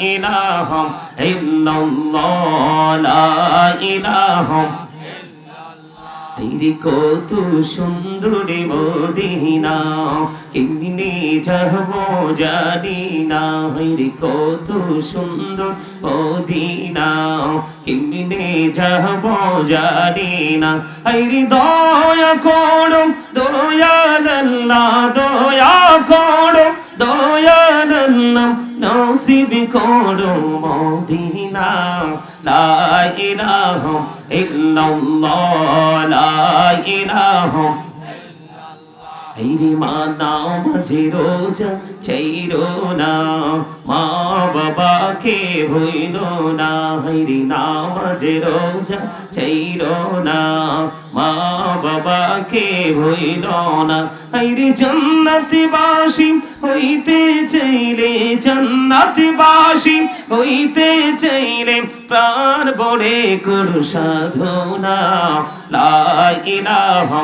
ইলাহা ইল্লাল্লাহ লা ইলাহা রে কত সুন্দর মদিনা কেমনে যাব জানি না রে কত সুন্দর মদিনা কেমনে যাব জানি না রে দয়া করো দয়াল আল্লাহ দয়া করো দয়াল আল্লাহ নসিব করো মদিনা লা ইলাহা ইল্লাল্লাহ লা ইলাহা রে মা নামাজে রোজা চাইরো না মা বাবাকে ভুইলো না রে নামাজে রোজা চাইরো না মা বাবাকে ভুইলো না রে জান্নাতবাসী হইতে চাইলে জান্নাতবাসী হইতে চাইলে প্রাণ বড়ে করু সাধনা লা ইলাহা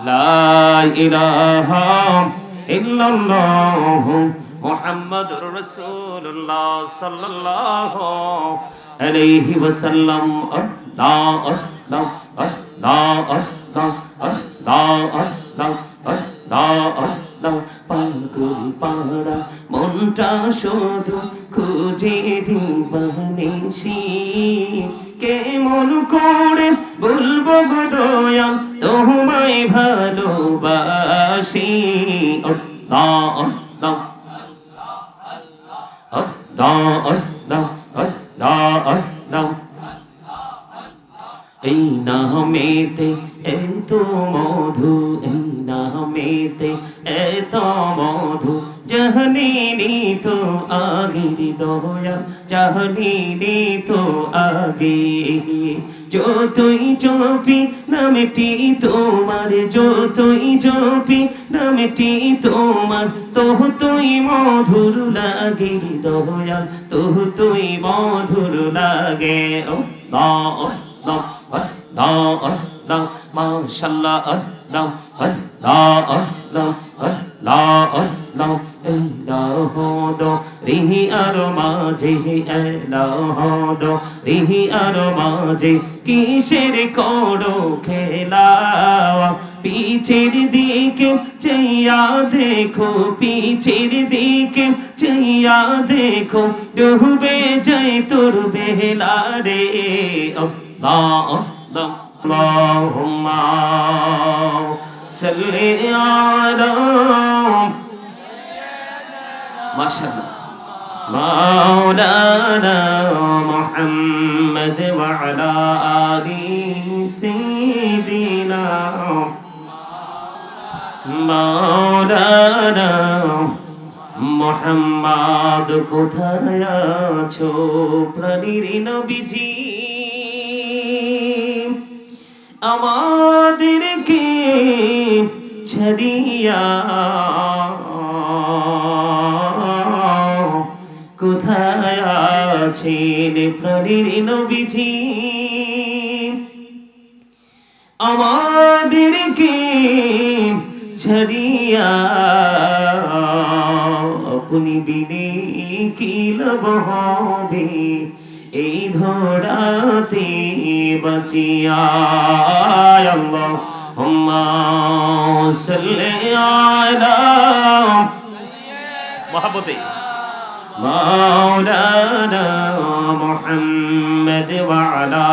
লা ইলাহা ইল্লাল্লাহ মুহাম্মাদুর রাসূলুল্লাহ সাল্লাল্লাহু আলাইহি ওয়াসাল্লাম আল্লাহ আল্লাহ আল্লাহ আল্লাহ আল্লাহ আল্লাহ আল্লাহ আল্লাহ পাগল পাড়া মনটা শুধু খুঁজে দিবানিশি কেমন করে বলবো গো দয়াল তোমায় ভালোবাসি আল্লাহ আল্লাহ আল্লাহ আল্লাহ আল্লাহ আল্লাহ এই নামেতে এত মধু এই নামেতে এত মধু জাহানিনি তো আগের দয়া জাহানিনি তো আগে যতই জপি নামটি তোমার যতই জপি নামটি তোমার ততই মধুর লাগে দয়া ততই মধুর লাগে আল্লাহ আল্লাহ আল্লাহ আল্লাহ মাশাআল্লাহ আল্লাহ আল্লাহ আল্লাহ আল্লাহ আল্লাহ এলাহ দো রিহি আর মাঝে এলাহ দো রিহি আর মাঝে কিসের করো খেলা পিছের দিকে চাইয়া দেখো পিছের দিকে চাইয়া দেখো ডুবে যায় তোর বেলা রে আল্লাহ আল্লাহ আল্লাহুম্মা সাল্লি আলা মাশাআল্লাহ মাওলানা মুহাম্মদ ওয়া আলা আলি সাইয়্যিদিনা মাওলানা মুহাম্মদ কোথায় আছো প্রাণীর নবীজি আমাদেরকে ছাড়িয়া কোথায় আছেন প্রাণীর নবীজি আমাদেরকে ছাড়িয়া আপনি বিনে কি লাভ হবে এই ধরাতে বাঁচিয়া আল্লাহুম্মা সাল্লি আলা মহব্বতে মাওলানা মুহাম্মদ ওয়া আলা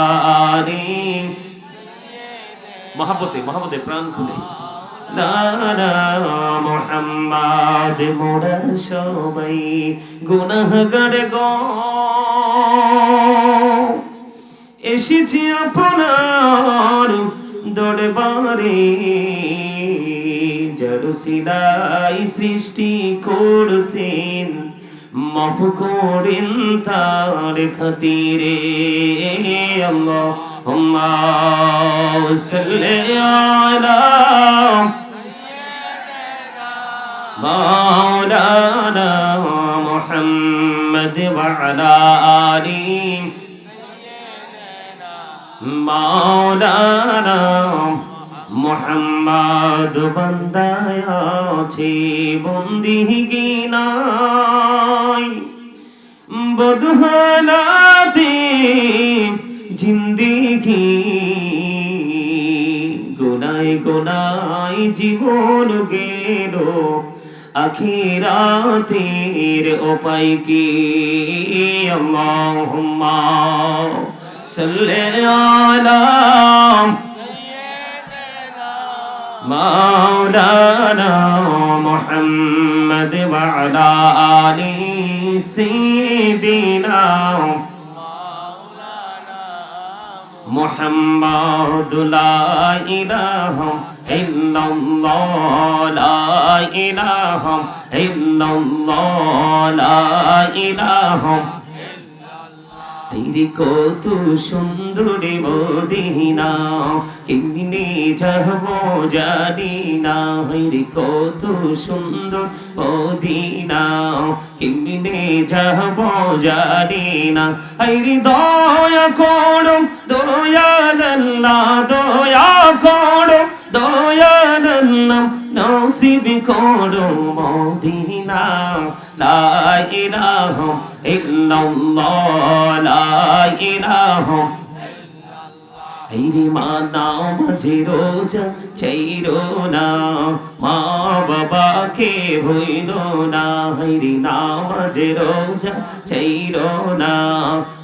আলি মহব্বতে মহব্বতে প্রাণ খুলে লালা মুহাম্মদ মোরা সবাই গুনাহগার গো এসেছি আপনার দরবারে যার সিলাই সৃষ্টি করছেন মাফ করেন তার খাতিরে আল্লাহুম্মা সাল্লি আলা মাওলানা মুহাম্মদ ওয়া আলা আলি মাওলানা মুহাম্মদ বান্দায় আছে বন্দিগি নাই বদহালাতে জিন্দেগি গোনায় গোনায় জীবন গেল আখিরাতের উপায় কি আল্লাহুম্মা সাল্লি আলা মাওলানা মুহাম্মদ ওয়া আলা আলি সাইয়্যিদিনা মুহাম্মাদ লা ইলাহা ইল্লাল্লাহ লা ইলাহা ইল্লাল্লাহ লা ইলাহা ইল্লাল্লাহ কত সুন্দর মদিনা কেমনে যাব জানি না রে কত সুন্দর মদিনা কেমনে যাব জানি না রে দয়া করো দয়াল আল্লাহ দয়া করো দয়াল আল্লাহ নসিব করো মদিনা লা ইলাহা ইল্লাল্লাহ লা ইলাহা ইল্লাল্লাহ মা নামাজে রোজা চাইরো না মা বাবাকে ভুইলো না রে নামাজে রোজা চাইরো না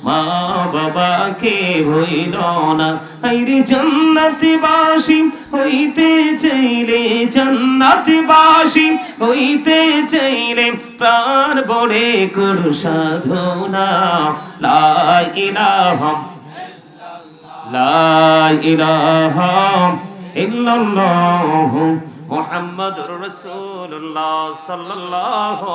মা বাবাকে ভুইলো না রে জান্নাতবাসী হইতে চাইলে জান্নাতবাসী হইতে চাইলে প্রাণ বড়ে করো সাধনা লা ইলাহা লা ইলাহা ইল্লাল্লাহ মুহাম্মাদুর রাসূলুল্লাহ সাল্লাল্লাহু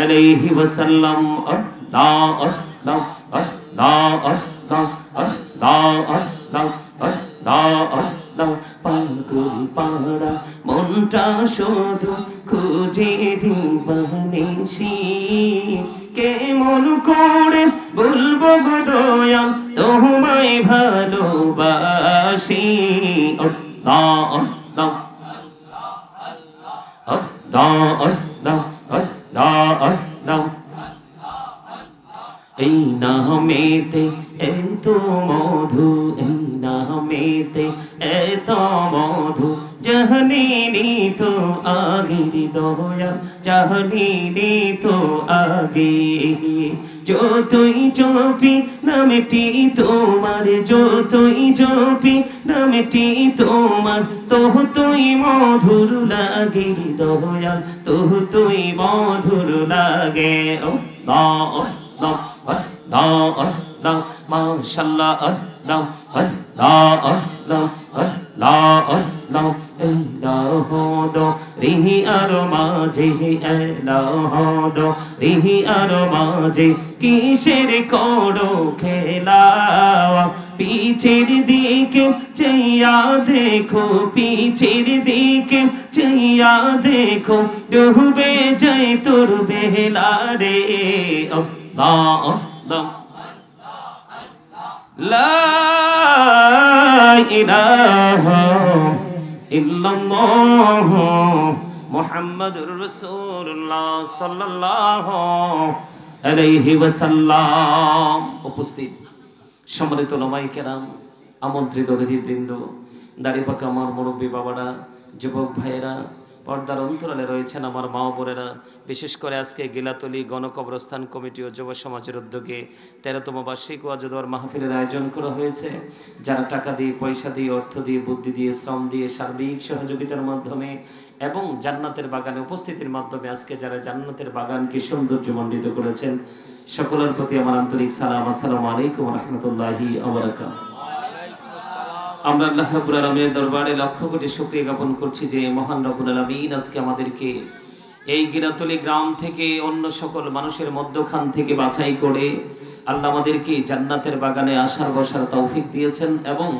আলাইহি ওয়াসাল্লাম আল্লাহ আল্লাহ আল্লাহ আল্লাহ আল্লাহ আল্লাহ আল্লাহ আল্লাহ পাগল পাড়া মনটা শুধু খুঁজে দিবানিশি কেমন করে বলবো গো দয়াল তোমায় ভালোবাসি আল্লাহ আল্লাহ আল্লাহ আল্লাহ আল্লাহ আল্লাহ এই নামেতে এত মধু এই নামেতে এত মধু জাহানিনি তো আগের দয়া জাহানিনি তো আগে যতই জপি নামটি তোমার যতই জপি নামটি তোমার ততই মধুর লাগে দয়াল ততই মধুর লাগে আল্লাহ আল্লাহ আল্লাহ আল্লাহ মাশাআল্লাহ আল্লাহ আল্লাহ আল্লাহ আল্লাহ আল্লাহ এলাহ দো রিহি আর মাঝে এলাহ দো রিহি আর মাঝে কিসের করো খেলা পিছের দিকে চাইয়া দেখো পিছের দিকে চাইয়া দেখো ডুবে যায় তোর বেলা রে আল্লাহ আল্লাহ লা ইলাহা ইল্লাল্লাহ মুহাম্মাদুর রাসূলুল্লাহ সাল্লাল্লাহু আলাইহি ওয়াসাল্লাম। উপস্থিত সম্মানিত ওলামায়ে কেরাম, আমন্ত্রিত অতিথিবৃন্দ, দাড়িপাকা আমার মুরব্বী বাবারা, যুবক ভাইয়েরা, পর্দার অন্তরালে রয়েছেন আমার মা বোনেরা, বিশেষ করে আজকে গিলাতলী গণকবরস্থান কমিটি ও যুব সমাজের উদ্যোগে 13তম বার্ষিক ওয়াজ ও দোয়ার মাহফিলের আয়োজন করা হয়েছে। যারা টাকা দিয়ে, পয়সা দিয়ে, অর্থ দিয়ে, বুদ্ধি দিয়ে, শ্রম দিয়ে, সার্বিক সহযোগিতার মাধ্যমে এবং জান্নাতের বাগানে উপস্থিতির মাধ্যমে আজকে যারা জান্নাতের বাগানকে সৌন্দর্যমণ্ডিত করেছেন, সকলের প্রতি আমার আন্তরিক সালাম। আসসালামু আলাইকুম ওয়া রাহমাতুল্লাহি ওয়া বারাকাতুহু। আমরা আল্লাহ রাব্বুল আলামিনের দরবারে লক্ষ কোটি শুকরিয়া জ্ঞাপন করছি যে মহান রব্বুল আলামিন আজকে আমাদেরকে এই গিলাতলী গ্রাম থেকে অন্য সকল মানুষের মধ্যখান থেকে বাছাই করে আল্লাহ আমাদেরকে জান্নাতের বাগানে আসার বসার তৌফিক দিয়েছেন এবং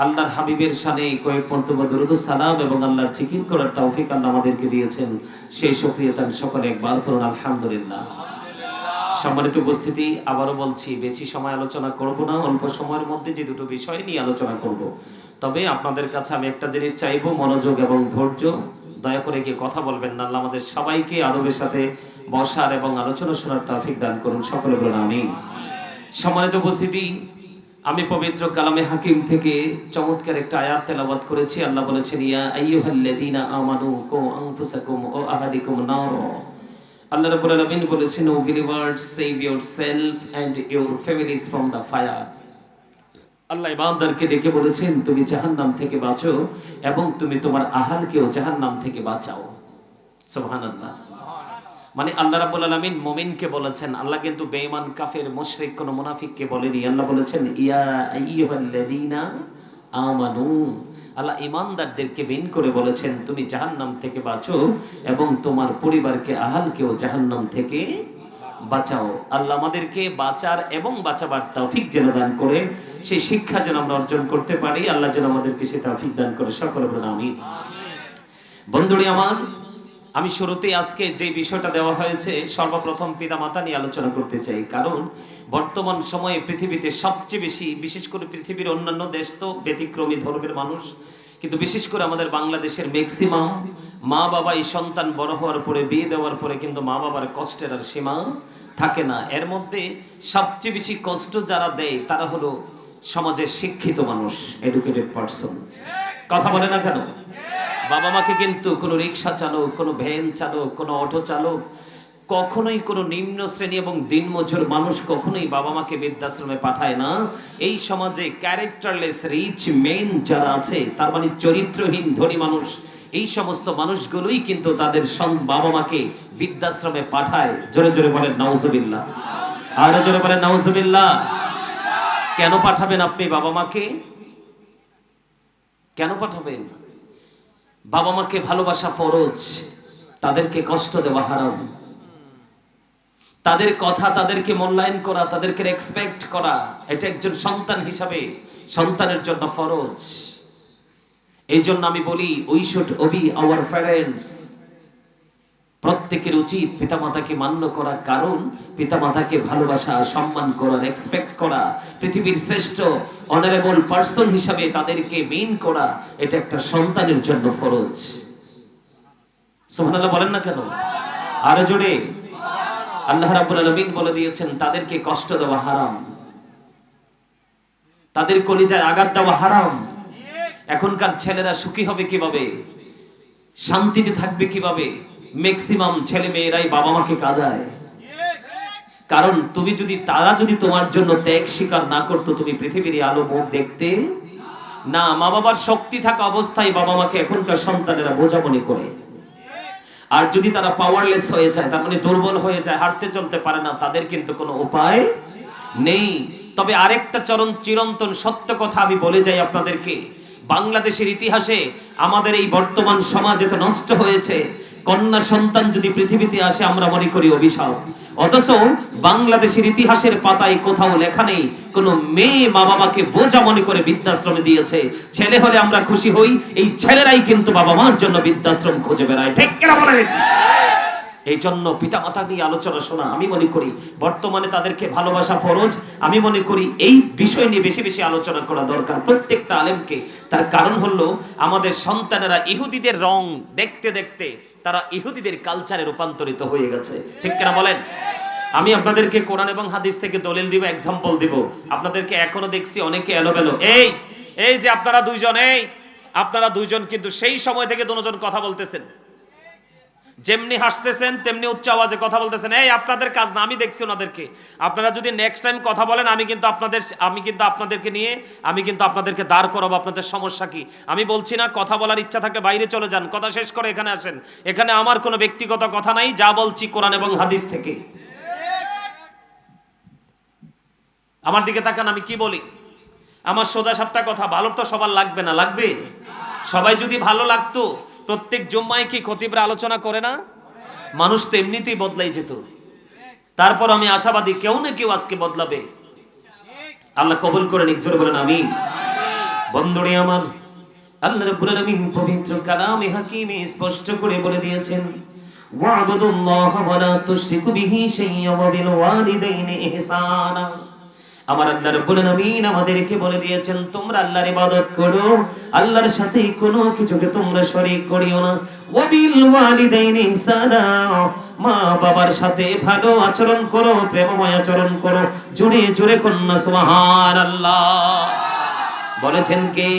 আল্লাহর হাবিবের শানে কয়েক মর্তবা দরুদ ও সালাম এবং আল্লাহর জিকির করার তৌফিক আল্লাহ আমাদেরকে দিয়েছেন। সেই শুকরিয়া তার সকলে একবার করুন আলহামদুলিল্লাহ। সম্মানিত উপস্থিতি, আবারও বলছি, বেশি সময় আলোচনা করব না, অল্প সময়ের মধ্যে যে দুটো বিষয় নিয়ে আলোচনা করব। তবে আপনাদের কাছে আমি একটা জিনিস চাইবো, মনোযোগ এবং ধৈর্য। দয়া করে কি কথা বলবেন না, আল্লাহ আমাদের সবাইকে আদবের সাথে বসার এবং আলোচনা শোনার তৌফিক দান করুন, সকলে বলুন আমিন। সম্মানিত উপস্থিতি, আমি পবিত্র কালামে হাকিম থেকে চমৎকার একটা আয়াত তেলাওয়াত করেছি। আল্লাহ বলেছেন, ইয়া আইয়ুহাল্লাযীনা আমানু কু আনফুসাকুম ওয়া আহলিকুম নার। আল্লাহ রাব্বুল আলামিন বলেছেন, O believers, save yourself and your families from the fire. আল্লাহ ইবাদতকে ডেকে বলেছেন, তুমি জাহান্নাম থেকে বাঁচো এবং তুমি তোমার আহালকেও জাহান্নাম থেকে বাঁচাও। সুবহানাল্লাহ। মানে আল্লাহ রাব্বুল আলামিন মুমিনকে বলেছেন, আল্লাহ কিন্তু বেঈমান কাফের মুশরিক কোন মুনাফিককে বলেনি। আল্লাহ বলেছেন, ইয়া আইয়ুহাল্লাযীনা আমানু। আল্লাহ ঈমানদারদেরকে বিন করে বলেছেন, তুমি জাহান্নাম থেকে বাঁচো এবং তোমার পরিবারকে আহালকেও জাহান্নাম থেকে বাঁচাও। আল্লাহ আমাদেরকে বাঁচার এবং বাঁচাবার তৌফিক যেন দান করে, সেই শিক্ষা যেন আমরা অর্জন করতে পারি। আল্লাহ যেন আমাদেরকে সেই তৌফিক দান করে, সকলে বলুন আমিন। বন্ধুরা আমার, আমি শুরুতেই আজকে যে বিষয়টা দেওয়া হয়েছে, সর্বপ্রথম পিতামাতা নিয়ে আলোচনা করতে চাই। কারণ বর্তমান সময়ে পৃথিবীতে সবচেয়ে বেশি, বিশেষ করে পৃথিবীর অন্যান্য দেশ তো ব্যতিক্রমী ধর্মের মানুষ, কিন্তু বিশেষ করে আমাদের বাংলাদেশের ম্যাক্সিমাম মা বাবা এই সন্তান বড় হওয়ার পরে, বিয়ে দেওয়ার পরে কিন্তু মা বাবার কষ্টের আর সীমা থাকে না। এর মধ্যে সবচেয়ে বেশি কষ্ট যারা দেয় তারা হলো সমাজের শিক্ষিত মানুষ, এডুকেটেড পারসন। কথা বলে না কেন? বাবা মাকে কিন্তু কোনো রিক্সা চালক, কোনো ভ্যান চালক, কোনো অটো চালক, কখনোই কোনো নিম্ন শ্রেণী এবং দিনমজুর মানুষ কখনোই বাবা মাকে বৃদ্ধাশ্রমে পাঠায় না। এই সমাজে ক্যারেক্টারলেস রিচ মেন যারা আছে, তার মানে চরিত্রহীন ধনী মানুষ, এই সমস্ত মানুষগুলোই কিন্তু তাদের বাবা মাকে বৃদ্ধাশ্রমে পাঠায়। জোরে জোরে বলেন নাউজুবিল্লাহ, আরো জোরে বলেন নাউজুবিল্লাহ। কেন পাঠাবেন আপনি বাবা মাকে? কেন পাঠাবেন? বাবা মাকে ভালোবাসা ফরজ, তাদেরকে কষ্ট দেওয়া হারাম। তাদের কথা, তাদেরকে মূল্যায়ন করা, তাদেরকে রেসপেক্ট করা, এটা একজন সন্তান হিসাবে সন্তানের জন্য ফরজ। এই জন্য আমি বলি, we should Obi our parents. প্রত্যেকের উচিত পিতামাতাকে মান্য করা, কারণ পিতামাতাকে ভালোবাসা, সম্মান করা, রেসপেক্ট করা, পৃথিবীর শ্রেষ্ঠ অনারেবল পারসন হিসাবে তাদেরকে মেইন করা, এটা একটা সন্তানের জন্য ফরজ। সুবহানাল্লাহ বলেন না কেন? আরো জোরে। আল্লাহ রাব্বুল আলামিন বলে দিয়েছেন, তাদেরকে কষ্ট দেওয়া হারাম, তাদের কলিজায় আঘাত দেওয়া হারাম। এখনকার ছেলেরা সুখী হবে কিভাবে, শান্তিতে থাকবে কিভাবে? ম্যাক্সিমাম ছেলে মেয়েরাই বাবা মাকে কাঁদায়। কারণ তারা যদি তোমার জন্য ত্যাগ স্বীকার না করতো, তুমি পৃথিবীর আলো মুখ দেখতে না। মা বাবার শক্তি থাকা অবস্থায় বাবা মাকে এখনকার সন্তানেরা বোঝা মনে করে। আর যদি তারা পাওয়ারলেস হয়ে যায়, তার মানে দুর্বল হয়ে যায়, হাঁটতে চলতে পারে না, তাদের কিন্তু কোনো উপায় নেই। তবে আরেকটা চিরন্তন সত্য কথা আমি বলে যাই আপনাদেরকে, বাংলাদেশের ইতিহাসে আমাদের এই বর্তমান সমাজ এত নষ্ট হয়েছে, কন্যা সন্তান যদি পৃথিবীতে আসে আমরা মনে করি অভিশাপ। অথচ বাংলাদেশের ইতিহাসের পাতায় কোথাও লেখা নেই কোন মেয়ে মা বাবাকে বোঝা মনে করে বৃদ্ধাশ্রমে দিয়েছে। ছেলে হলে আমরা খুশি হই, এই ছেলেরাই কিন্তু বাবা মার জন্য বৃদ্ধাশ্রম খুঁজে বেড়ায়। ঠিক কিনা বলেন? এই জন্য পিতা মাতা নিয়ে আলোচনা শোনা, আমি মনে করি বর্তমানে তাদেরকে ভালোবাসা ফরজ। আমি মনে করি এই বিষয় নিয়ে বেশি বেশি আলোচনা করা দরকার প্রত্যেকটা আলেমকে। তার কারণ হলো, আমাদের সন্তানেরা ইহুদিদের রং দেখতে দেখতে তারা ইহুদিদের কালচারে রূপান্তরিত হয়ে গেছে। ঠিক কিনা বলেন? আমি আপনাদেরকে কোরআন এবং হাদিস থেকে দলিল দিব, এক্সাম্পল দিব। আপনাদেরকে এখনো দেখছি অনেকে এলোমেলো। এই যে আপনারা দুইজন কিন্তু সেই সময় থেকে দুজন কথা বলতেছেন, যেমনি হাসতেছেন তেমনি উচ্চ আওয়াজে কথা বলতেছেন। আপনাদের কাজ না, আমি দেখছি ওনাদেরকে। আপনারা যদি নেক্সট টাইম কথা বলেন, আমি কিন্তু আপনাদেরকে নিয়ে আপনাদেরকে দাঁড় করাবো। আপনাদের সমস্যা কি? আমি বলছি না, কথা বলার ইচ্ছা থাকলে বাইরে চলে যান, কথা শেষ করে এখানে আসেন। এখানে আমার কোনো ব্যক্তিগত কথা নাই, যা বলছি কোরআন এবং হাদিস থেকে। আমার দিকে তাকান, আমি কি বলি? আমার সোজা সাপটা কথা। ভালো তো সবার লাগবে না, লাগবে? সবাই যদি ভালো লাগতো, প্রত্যেক জুম্মায় কি খতিবরা আলোচনা করে না? মানুষ তো এমনিতেই বদলাই যেত। তারপর আমি আশাবাদী কেউ না কেউ আজকে বদলাবে। আল্লাহ কবুল করে নিক, জোরে বলেন আমিন। বন্ধুরে আমার, আল্লাহ রাব্বুল আলামিন পবিত্র কালামে হাকিমে স্পষ্ট করে বলে দিয়েছেন, ওয়া'বুদুল্লাহ ওয়া লা তুশরিকু বিহি শাইয়্যান ওয়া বিল ওয়ালিদাইনি ইহসানা। আমার আল্লাহ রাব্বুল আলামিন আমাদেরকে বলে দিয়েছেন তোমরা আল্লাহর ইবাদত করো, আল্লাহর সাথে কোনো কিছুকে তোমরা শরীক করিও না। ওয়াবিল ওয়ালিদাইনি ইহসানা, মা বাবার সাথে ভালো আচরণ করো, প্রেমময় আচরণ করো। জোরে জোরে কন্যা সুবহানাল্লাহ। বলেছেন কে?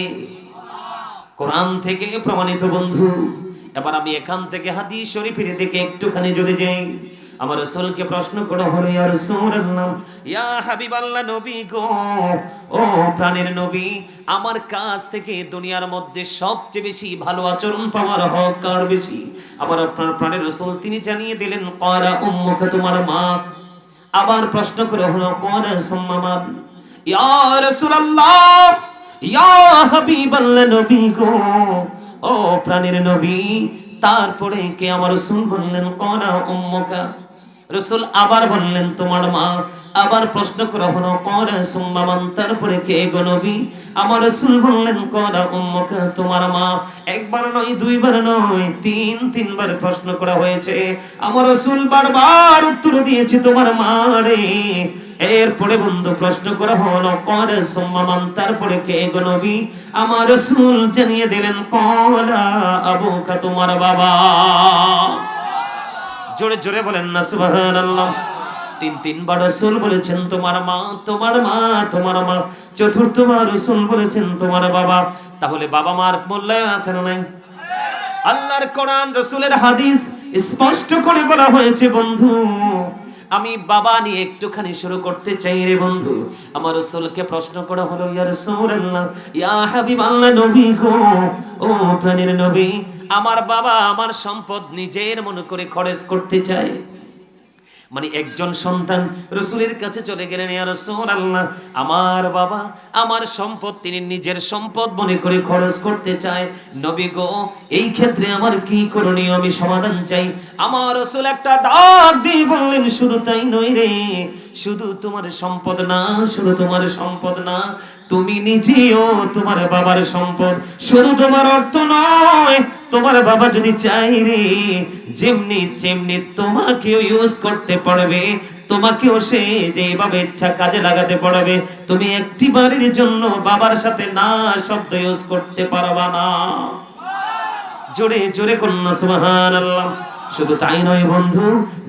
কোরআন থেকে প্রমাণিত বন্ধু। এবার আমি এখান থেকে হাদিস শরীফের দিকে একটুখানি যদি যাই, আমার রাসূলকে প্রশ্ন করা হলো, ইয়া রাসূলুল্লাহ, ইয়া হাবিবাল্লাহ, নবী গো, ও প্রাণের নবী, আমার কাছ থেকে দুনিয়ার মধ্যে সবচেয়ে বেশি ভালো আচরণ পাওয়ার হক কার বেশি? আবার আপনার প্রাণের রাসূল তিনি জানিয়ে দিলেন, ক্বারা উম্মুকা, তোমার মা। আবার প্রশ্ন করা হলো, ক্বারা সুম্মা মান? ইয়া রাসূলুল্লাহ, ইয়া হাবিবাল্লাহ, নবী গো, ও প্রাণের নবী, তারপরে কে? আমার রাসূল বললেন, ক্বারা উম্মুকা। রাসূল আবার বললেন, তোমার মা। আবার প্রশ্ন করা হলো, ক্বারা সুম্মা মান? তারপরে কে গো নবী? আমার রাসূল বললেন, ক্বারা উম্মুকা, তোমার মা। একবার নয়, দুইবার নয়, তিনবার প্রশ্ন করা হয়েছে। আমার রাসূল বারবার উত্তর দিয়েছে, তোমার মা রে। এরপরে বন্ধু প্রশ্ন করা হলো, ক্বারা সুম্মা মান? তারপরে কে গো নবী? আমার রাসূল জানিয়ে দিলেন, ক্বালা আবুকা, তোমার বাবা। জোরে জোরে বলেন না সুবহানাল্লাহ। তিনবার রাসূল বলেছেন, তোমার মা, তোমার মা, তোমার মা। চতুর্থবার রাসূল বলেছেন, তোমার বাবা। তাহলে বাবা মার মূল্যায়ন আছে না নাই? আল্লাহর কোরআন, রাসূলের হাদিস স্পষ্ট করে বলা হয়েছে বন্ধু। আমি বাবা নিয়ে একটুখানি শুরু করতে চাই রে বন্ধু। আমার রাসূলকে প্রশ্ন করা হলো, ইয়া রাসূলুল্লাহ, ইয়া হাবিবাল্লাহ, নবী গো, ও প্রাণের নবী, আমার বাবা আমার সম্পদ নিজের মনে করে খরচ করতে চায়। মানে একজন সন্তান রাসূলের কাছে চলে গেলেন, ইয়া রাসূলুল্লাহ, আমার বাবা আমার সম্পদ তিনি নিজের সম্পদ মনে করে খরচ করতে চায়। নবী গো, এই ক্ষেত্রে আমার কি করণীয়? আমি সমাধান চাই। আমার রাসূল একটা ডাক দিয়ে বললেন, শুধু তাই নয় রে, শুধু তোমার সম্পদ না, শুধু তোমার সম্পদ না, তুমি নিজেও তোমার বাবার সম্পদ। শুধু তোমার অর্থ নয়, তোমার বাবা যদি চাই রে, যেমনি তোমাকেও ইউজ করতে পারবে, তোমাকেও সে যেভাবে ইচ্ছা কাজে লাগাতে পারবে। তুমি একটি বারের জন্য বাবার সাথে না শব্দ ইউজ করতে পারবা না। জোরে জোরে কন্যা সুবহানাল্লাহ। শুধু তাই নয় বন্ধু,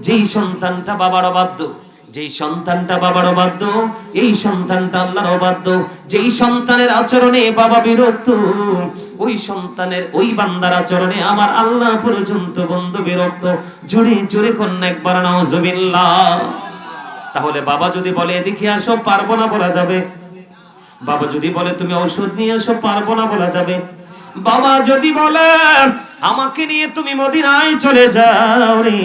যেই সন্তানটা বাবার অবাধ্য, যেই সন্তানটা বাবার অবাধ্য, এই সন্তানটা আল্লাহর অবাধ্য। যেই সন্তানের আচরণে বাবা বিরক্ত, ওই সন্তানের, ওই বান্দার আচরণে আমার আল্লাহ পর্যন্ত বন্ধু বিরক্ত। জোরে জোরে কন্যা একবার নাউজুবিল্লাহ। তাহলে বাবা যদি বলে এদিকে আসো, পারবো না বলা যাবে। বাবা যদি বলে তুমি ঔষধ নিয়ে আসো, পারবো না বলা যাবে। বাবা যদি বলে আমাকে নিয়ে তুমি মদিনায় চলে যাও রে,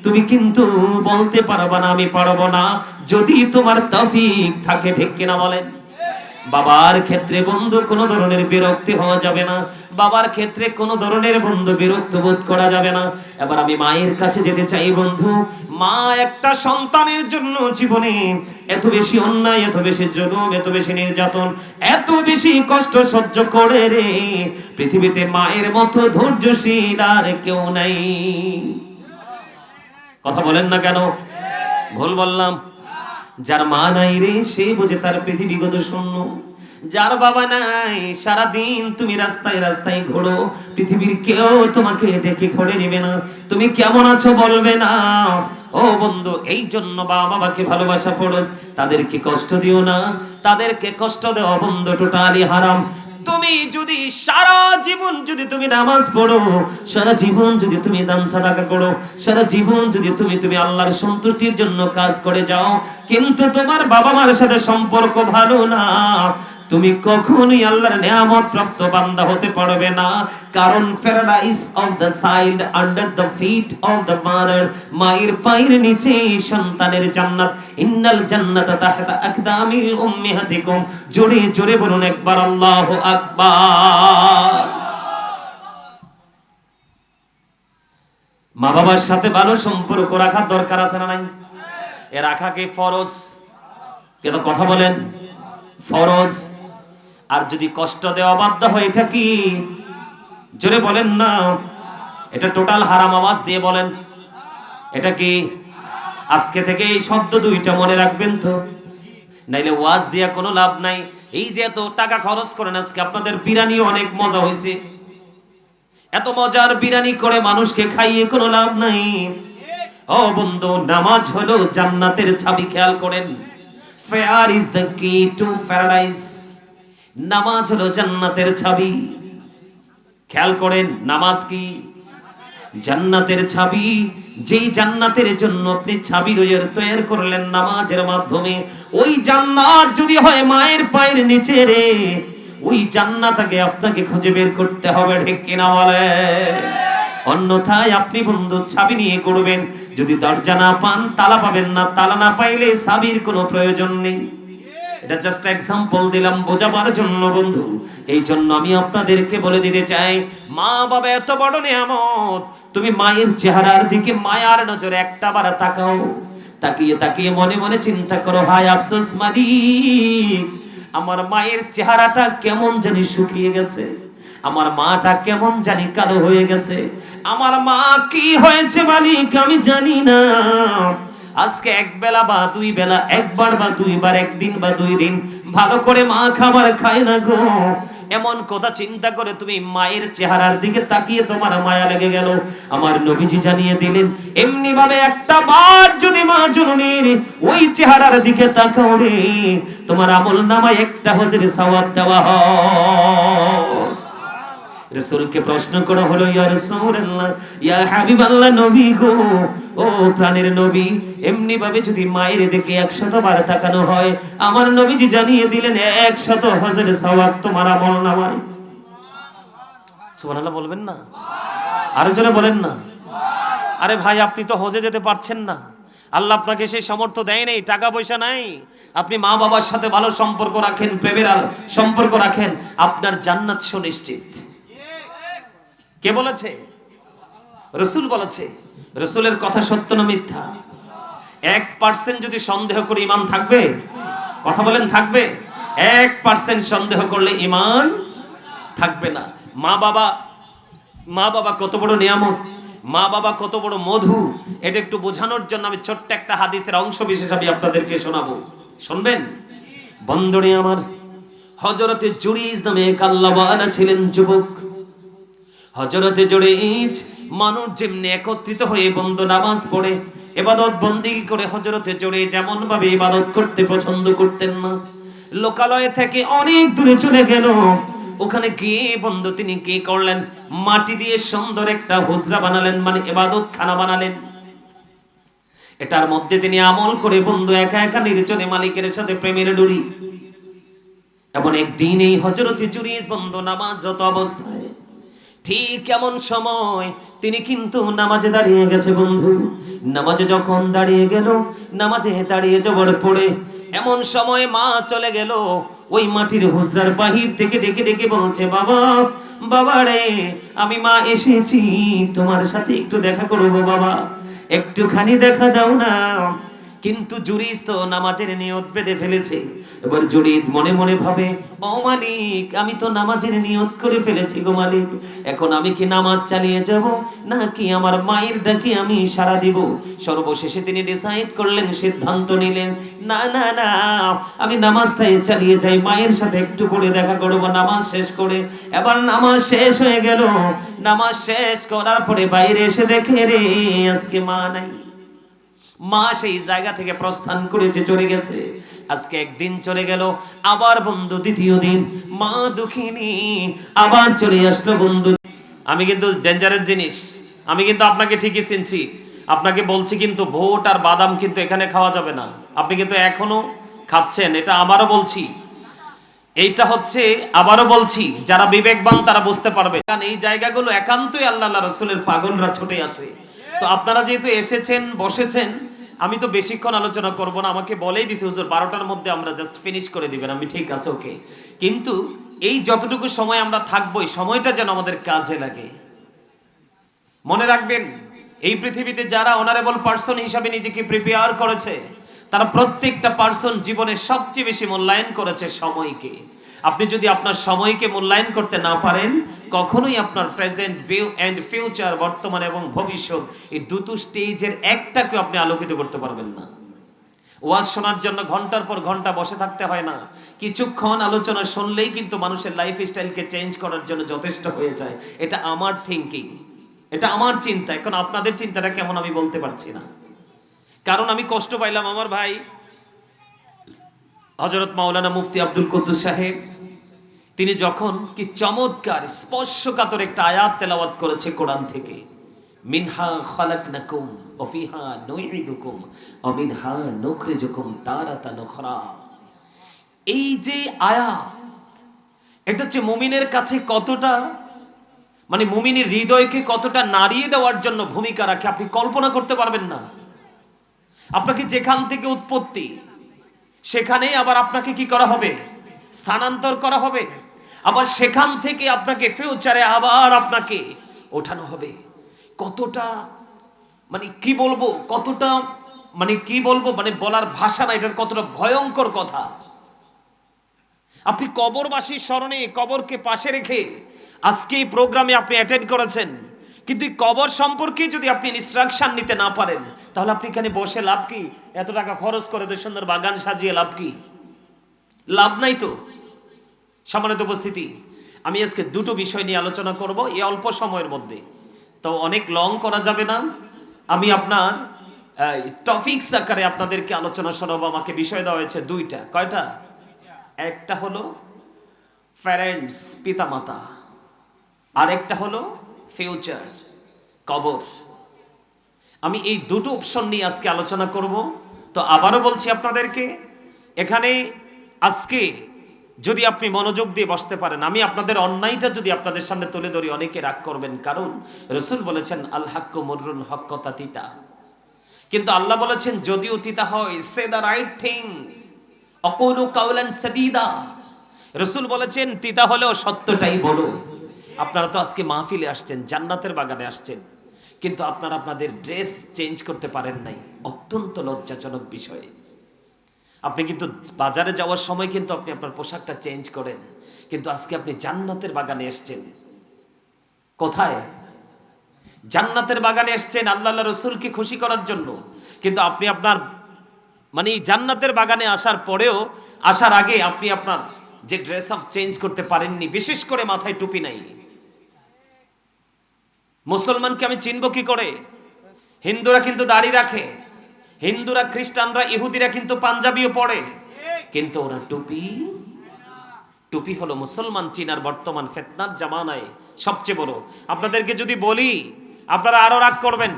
তুমি কিন্তু বলতে পারবা না আমি পারবো না, যদি তোমার তৌফিক থাকে। ঠিক কিনা বলেন? বাবার ক্ষেত্রে বন্ধু কোনো ধরনের বিরক্তি হওয়া যাবে না। বাবার ক্ষেত্রে কোনো ধরনের বন্ধু বিরক্ত বোধ করা যাবে না। এবার আমি মায়ের কাছে যেতে চাই বন্ধু। মা একটা সন্তানের জন্য জীবনে এত বেশি অন্যায়, এত বেশি জুলুম, এত বেশি নির্যাতন, এত বেশি কষ্ট সহ্য করে রে, পৃথিবীতে মায়ের মতো ধৈর্যশীল আর কেউ নাই। কথা বলেন না কেন? ভুল বললাম? যার মা নাই রে, সে বুঝে তার পৃথিবীগত শূন্য। যার বাবা নাই, সারাদিন তুমি রাস্তায় রাস্তায় ঘোরো, পৃথিবীর কেউ তোমাকে ডেকে ঘরে নেবে না, তুমি কেমন আছো বলবে না। ও বন্ধু, এই জন্য বাবাকে ভালোবাসা ফরজ। তাদেরকে কষ্ট দিও না, তাদেরকে কষ্ট দেওয়া বন্ধু টোটালি হারাম। তুমি যদি সারা জীবন যদি তুমি নামাজ পড়ো, সারা জীবন যদি তুমি দান সাদাকা করো, সারা জীবন যদি তুমি আল্লাহর সন্তুষ্টির জন্য কাজ করে যাও, কিন্তু তোমার বাবা মার সাথে সম্পর্ক ভালো না, তুমি কখনোই আল্লাহর নিয়ামত প্রাপ্ত বান্দা হতে পারবে না। কারণ paradise of the child under the feet of the mother, মায়ের পায়ের নিচে সন্তানের জান্নাত। ইন্নাল জান্নাতা তাহতা আকদামিল উম্মাহাতিকুম। জোরে জোরে বলুন একবার আল্লাহু আকবার। মা বাবার সাথে ভালো সম্পর্ক রাখার দরকার আছে না নাই? এ রাখা কি ফরজ? কেন কথা বলেন? ফরজ। আর যদি কষ্ট দেওয়া বাধ্য হয়, এটা কি? জোরে বলেন না। এটা টোটাল হারাম। আওয়াজ দিয়ে বলেন, এটা কি? আজকে থেকে এই শব্দ দুইটা মনে রাখবেন তো। নাইলে ওয়াজ দিয়া কোনো লাভ নাই। এই যে এত টাকা খরচ করেন, আজকে আপনাদের বিরিয়ানি অনেক মজা হয়েছে, এত মজার বিরিয়ানি করে মানুষকে খাইয়ে কোনো লাভ নাই। ও বন্ধু, নামাজ হলো জান্নাতের চাবি। খেয়াল করেন, ফেয়ার ইজ দ্য কি টু প্যারাডাইস। নামাজ হলো জান্নাতের চাবি। খেয়াল করেন, নামাজ কি? জান্নাতের চাবি। যেই জান্নাতের জন্য আপনি চাবি তৈরি করলেন নামাজের মাধ্যমে, ওই জান্নাত যদি হয় মায়ের পায়ের নিচে রে, ওই জান্নাতকে আপনাকে খুঁজে বের করতে হবে, ঠিক কিনা বলে? অন্যথায় আপনি বন্ধু চাবি নিয়ে করবেন, যদি দরজা না পান তালা পাবেন না, তালা না পাইলে চাবির কোনো প্রয়োজন নেই। এটা জাস্ট এক্সাম্পল দিলাম বোঝাবার জন্য বন্ধু। এই জন্য আমি আপনাদেরকে বলে দিতে চাই, মা বাবা এত বড় নিয়ামত, তুমি মায়ের চেহারার দিকে মায়ার নজরে একটা বার তাকাও। তাকিয়ে তাকিয়ে মনে মনে চিন্তা করো, হায় আফসোস মালিক, আমার মায়ের চেহারাটা কেমন জানি শুকিয়ে গেছে, আমার মাটা কেমন জানি কালো হয়ে গেছে, আমার মা কি হয়েছে মালিক আমি জানি না। আজকে এক বেলা বা দুই বেলা, একবার বা দুইবার, একদিন বা দুই দিন ভালো করে মা খাবার খায় না গো। এমন কথা চিন্তা করে তুমি মায়ের চেহারার দিকে তাকিয়ে তোমার মায়া লেগে গেল। আমার নবীজি জানিয়ে দিলেন, এমনি ভাবে একটা বার যদি মা জননীর ওই চেহারার দিকে তাকাও রে, তোমার আমল নামায় একটা হজের সওয়াব দেওয়া হয়। রাসূলকে প্রশ্ন করা হলো, ইয়া রাসূলুল্লাহ, ইয়া হাবিবাল্লাহ, নবী গো, ও প্রাণের নবী, এমনি ভাবে যদি মায়ের দিকে 100 বার তাকানো হয়, আমার নবীজি জানিয়ে দিলেন 100 হজের সওয়াব তোমার আমল নামায়। সুবহানাল্লাহ বলবেন না? আরো জোরে বলেন না? আরে ভাই, আপনি তো হজে যেতে পারছেন না, আল্লাহ আপনাকে সেই সামর্থ্য দেয় নাই, টাকা পয়সা নাই, আপনি মা বাবার সাথে ভালো সম্পর্ক রাখেন, প্রেমের সম্পর্ক রাখেন, আপনার জান্নাত সুনিশ্চিত। কে বলেছে? রাসূল বলেছে। রাসূলের কথা সত্য না মিথ্যা? 1% যদি সন্দেহ করে ঈমান থাকবে? কথা বলেন, থাকবে? 1% সন্দেহ করলে ঈমান থাকবে না। মা বাবা কত বড় নিয়ামত, মা বাবা কত বড় মধু, এটা একটু বোঝানোর জন্য আমি ছোট্ট একটা হাদিসের অংশ বিশেষ আমি আপনাদেরকে শোনাবো, শুনবেন? বন্ধুরে আমার, হযরতে জুরিজ নামে এক আল্লাহওয়ালা ছিলেন, যুবক। হযরতে জুরিজ মানুষ যেমনি একত্রিত হয়ে বন্ধু নামাজ পড়ে ইবাদত বন্দেগী করে, হযরতে জুরিজ যেমন ভাবে ইবাদত করতে পছন্দ করতেন না। লোকালয় থেকে অনেক দূরে চলে গেল, ওখানে গিয়ে বন্ধু তিনি কি করলেন, মাটি দিয়ে সুন্দর একটা হুজরা বানালেন, মানে ইবাদত খানা বানালেন। এটার মধ্যে তিনি আমল করে বন্ধু একা একা নির্জনে মালিকের সাথে প্রেমের ডুরি। এমন একদিন এই হযরতে জুরিজ বন্ধু নামাজরত অবস্থায়, ঠিক এমন সময় তিনি কিন্তু নামাজে দাঁড়িয়ে গেছে বন্ধু। নামাজে যখন দাঁড়িয়ে গেল, নামাজে দাঁড়িয়ে যাওয়ার পরে এমন সময় মা চলে গেল, ওই মাটির হুজরার বাহির থেকে ডেকে ডেকে বলছে, বাবা, বাবা রে, আমি মা এসেছি, তোমার সাথে একটু দেখা করবো বাবা, একটুখানি দেখা দাও না। কিন্তু জুরিজ তো নামাজের নিয়ত বেঁধে ফেলেছে। এবার জুরিজ মনে মনে ভাবে, ও মালিক, আমি তো নামাজের নিয়ত করে ফেলেছি গো মালিক, এখন আমি কি নামাজ চালিয়ে যাব নাকি আমার মায়ের ডাকে আমি সাড়া দিব? সর্বশেষে তিনি ডিসাইড করলেন, সিদ্ধান্ত নিলেন, না না না, আমি নামাজটাই চালিয়ে যাই, মায়ের সাথে একটু করে দেখা করব নামাজ শেষ করে। এবার নামাজ শেষ হয়ে গেল, নামাজ শেষ করার পরে বাইরে এসে দেখে রে, আজকে মা নাই। মা সেই জায়গা থেকে প্রস্থান করেছে, চলে গেছে। আজকে একদিন চলে গেল, আবার বন্ধু দ্বিতীয় দিন মা দুঃখিনী আবার চলে আসলো বন্ধু। আমি কিন্তু ডেঞ্জারাস জিনিস, আমি কিন্তু আপনাকে ঠিকই চিনছি, আপনাকে বলছি কিন্তু ভোট আর বাদাম কিন্তু এখানে খাওয়া যাবে না। আপনি কিন্তু এখনো খাচ্ছেন, এটা আমারও বলছি, এইটা হচ্ছে আবারও বলছি, যারা বিবেকবান তারা বুঝতে পারবে, কারণ এই জায়গাগুলো একান্তই আল্লাহ রাসূলের পাগলরা ছুটে আসে। তো আপনারা যেহেতু এসেছেন, বসেছেন, আমি তো বেশিক্ষণ আলোচনা করব না, আমাকে বলেই দিছে হুজুর 12টার মধ্যে আমরা জাস্ট ফিনিশ করে দিবেন। আমি ঠিক আছে, ওকে, কিন্তু এই যতটুকু সময় আমরা থাকবো, এই সময়টা যেন আমাদের কাজে লাগে। মনে রাখবেন, এই পৃথিবীতে যারা অনারেবল পার্সন হিসাবে নিজেকে প্রিপেয়ার করেছে, তারা প্রত্যেকটা পার্সন জীবনে সবচেয়ে বেশি মূল্যায়ন করেছে সময়কে। আপনি যদি আপনার সময়কে মূল্যায়ন করতে না পারেন, কখনোই আপনার প্রেজেন্ট এন্ড ফিউচার, বর্তমান এবং ভবিষ্যৎ, এই দুটো স্টেজের একটাকে আপনি আলোকিত করতে পারবেন না। ওয়াজ শোনার জন্য ঘন্টার পর ঘন্টা বসে থাকতে হয় না, কিছুক্ষণ আলোচনা শুনলেই কিন্তু মানুষের লাইফ স্টাইলকে চেঞ্জ করার জন্য যথেষ্ট হয়ে যায়। এটা আমার থিঙ্কিং, এটা আমার চিন্তা। এখন আপনাদের চিন্তাটা কেমন আমি বলতে পারছি না, কারণ আমি কষ্ট পাইলাম আমার ভাই হযরত মাওলানা মুফতি আব্দুল কুদ্দুস সাহেব, তিনি যখন কি চমৎকার স্পর্শকাতর একটা আয়াত তেলাওয়াত করেছে কোরআন থেকে, মিনহা খালাকনাকুম ওয়া ফিহা নুইদুকুম ওয়া মিনহা নুখরিজুকুম তারাতান উখরা। এই যে আয়াত, এটা হচ্ছে মুমিনের কাছে কতটা, মানে মুমিনের হৃদয়কে কতটা নাড়িয়ে দেওয়ার জন্য ভূমিকা রাখে আপনি কল্পনা করতে পারবেন না। আপনাকে যেখান থেকে উৎপত্তি সেখানেই আবার আপনাকে কি করা হবে, স্থানান্তর করা হবে, আবার সেখান থেকে আপনাকে ফিউচারে আবার আপনাকে ওঠানো হবে। কতটা মানে কি বলবো, কতটা মানে কি বলবো, মানে বলার ভাষা না, এটার কতটা ভয়ঙ্কর কথা। আপনি কবরবাসীর স্মরণে কবরকে পাশে রেখে আজকে এই প্রোগ্রামে আপনি অ্যাটেন্ড করেছেন, কিন্তু এই কবর সম্পর্কে যদি আপনি ইনস্ট্রাকশন নিতে না পারেন, তাহলে আপনি এখানে বসে লাভ কি? এত টাকা খরচ করে তো সুন্দর বাগান সাজিয়ে লাভ কি? লাভ নাই তো। সম্মানিত উপস্থিতি, আমি আজকে দুটো বিষয় নিয়ে আলোচনা করব এই অল্প সময়ের মধ্যে, তো অনেক লং করা যাবে না। আমি আপনার টপিকস আকারে আপনাদেরকে আলোচনা শোনাবো। আমাকে বিষয় দেওয়া হয়েছে দুইটা। কয়টা? একটা হলো প্যারেন্টস, পিতামাতা, আর একটা হলো ফিউচার, কবর। আমি এই দুটো অপশন নিয়ে আজকে আলোচনা করব। তো আবারও বলছি আপনাদেরকে, এখানে আজকে যদি আপনি মনোযোগ দিয়ে বসতে পারেন, আমি আপনাদের অন্যায়টা যদি আপনাদের সামনে তুলে ধরি, অনেকে রাগ করবেন, কারণ রাসূল বলেছেন আল হাক্কু মুররুন, হক কথা তিতা। কিন্তু আল্লাহ বলেছেন যদিও তিতা হয়, সে দ্য রাইট থিং, অকুলু কাওলান সাদীদা। রাসূল বলেছেন তিতা হলেও সত্যটাই বলো। আপনারা তো আজকে মাহফিলে আসছেন, জান্নাতের বাগানে আসছেন, কিন্তু আপনারা আপনাদের ড্রেস চেঞ্জ করতে পারেন নাই। অত্যন্ত লজ্জাজনক বিষয়। আপনি কিন্তু বাজারে যাওয়ার সময় কিন্তু আপনি আপনার পোশাকটা চেঞ্জ করেন, কিন্তু আজকে আপনি জান্নাতের বাগানে এসেছেন। কোথায়? জান্নাতের বাগানে এসেছেন আল্লাহ রাসূলকে খুশি করার জন্য, কিন্তু আপনি আপনার মানে জান্নাতের বাগানে আসার পরেও, আসার আগে আপনি আপনার যে ড্রেস আপ চেঞ্জ করতে পারেননি, বিশেষ করে মাথায় টুপি নাই। মুসলমানকে আমি চিনব কি করে? হিন্দুরা কিন্তু দাড়ি রাখে, হিন্দুরা, খ্রিস্টানরা, ইহুদিরা কিন্তু পাঞ্জাবিও পরে, কিন্তু ওরা টুপি। টুপি হলো মুসলমান চিনার বর্তমান ফিতনার জামানায় সবচেয়ে বড়। আপনাদেরকে যদি বলি, আপনারা আরো রাগ করবেন,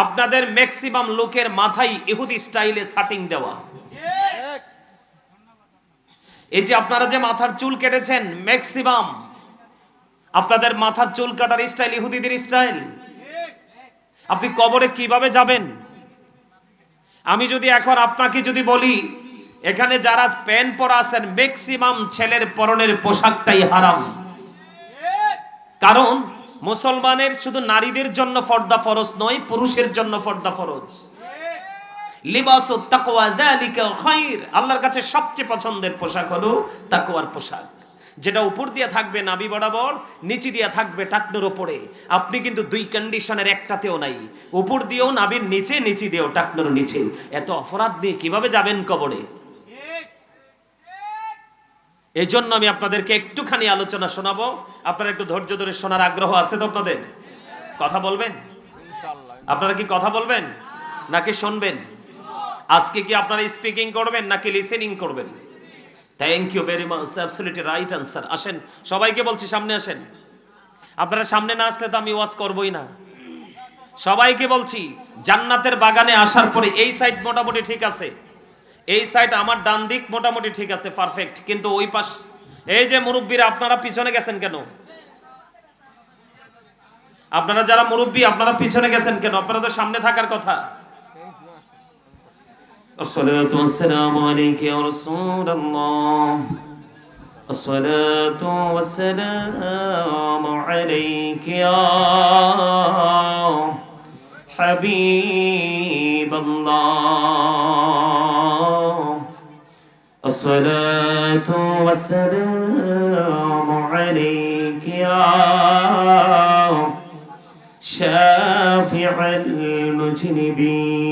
আপনাদের ম্যাক্সিমাম লোকের মাথায় ইহুদি স্টাইলে সাটিং দেওয়া। এই যে আপনারা যে মাথার চুল কেটেছেন, ম্যাক্সিমাম আপনাদের মাথার চুল কাটার স্টাইল ইহুদিদের স্টাইল। আপনি কবরে কিভাবে যাবেন? আমি যদি এখন আপনাকে যদি বলি, এখানে যারা প্যান্ট পরা আছেন, ম্যাক্সিমাম ছেলের পরনের পোশাকটাই হারাম। কারণ মুসলমানের শুধু নারীদের জন্য পর্দা ফরজ নয়, পুরুষের জন্য পর্দা ফরজ। লিবাসুত তাকওয়া যালিকা খায়র, আল্লাহর কাছে সবচেয়ে পছন্দের পোশাক হলো তাকওয়ার পোশাক, যেটা উপর দিয়ে থাকবে নাভি বরাবর, নিচে দিয়ে থাকবে টাকনুর উপরে। আপনি কিন্তু দুই কন্ডিশনের একটাতেও নাই, উপর দিয়েও নাভির নিচে, নিচে দিয়েও টাকনুর নিচে। এত অপরাধ নিয়ে কিভাবে যাবেন কবরে? এই জন্য আমি আপনাদেরকে একটুখানি আলোচনা শোনাবো। আপনারা একটু ধৈর্য ধরে শোনার আগ্রহ আছে তো আপনাদের? কথা বলবেন? আপনারা কি কথা বলবেন নাকি শুনবেন? আজকে কি আপনারা স্পিকিং করবেন নাকি লিসেনিং করবেন? Thank you very much, absolutely right answer. আসেন, সবাইকে বলছি সামনে আসেন। আপনারা সামনে না আসলে তো আমি ওয়াজ করবই না। সবাইকে বলছি, জান্নাতের বাগানে আসার পরে এই সাইড মোটামুটি ঠিক আছে, এই সাইড আমার ডান দিক মোটামুটি ঠিক আছে, পারফেক্ট, কিন্তু ওই পাশ, এই যে মুরব্বীরা, আপনারা পিছনে গেছেন কেন? আপনারা যারা মুরব্বী, আপনারা পিছনে গেছেন কেন? আপনারা তো সামনে থাকার কথা। الصلاة والسلام عليك يا رسول الله، الصلاة والسلام عليك يا حبيب الله، الصلاة والسلام عليك يا شافع المذنبين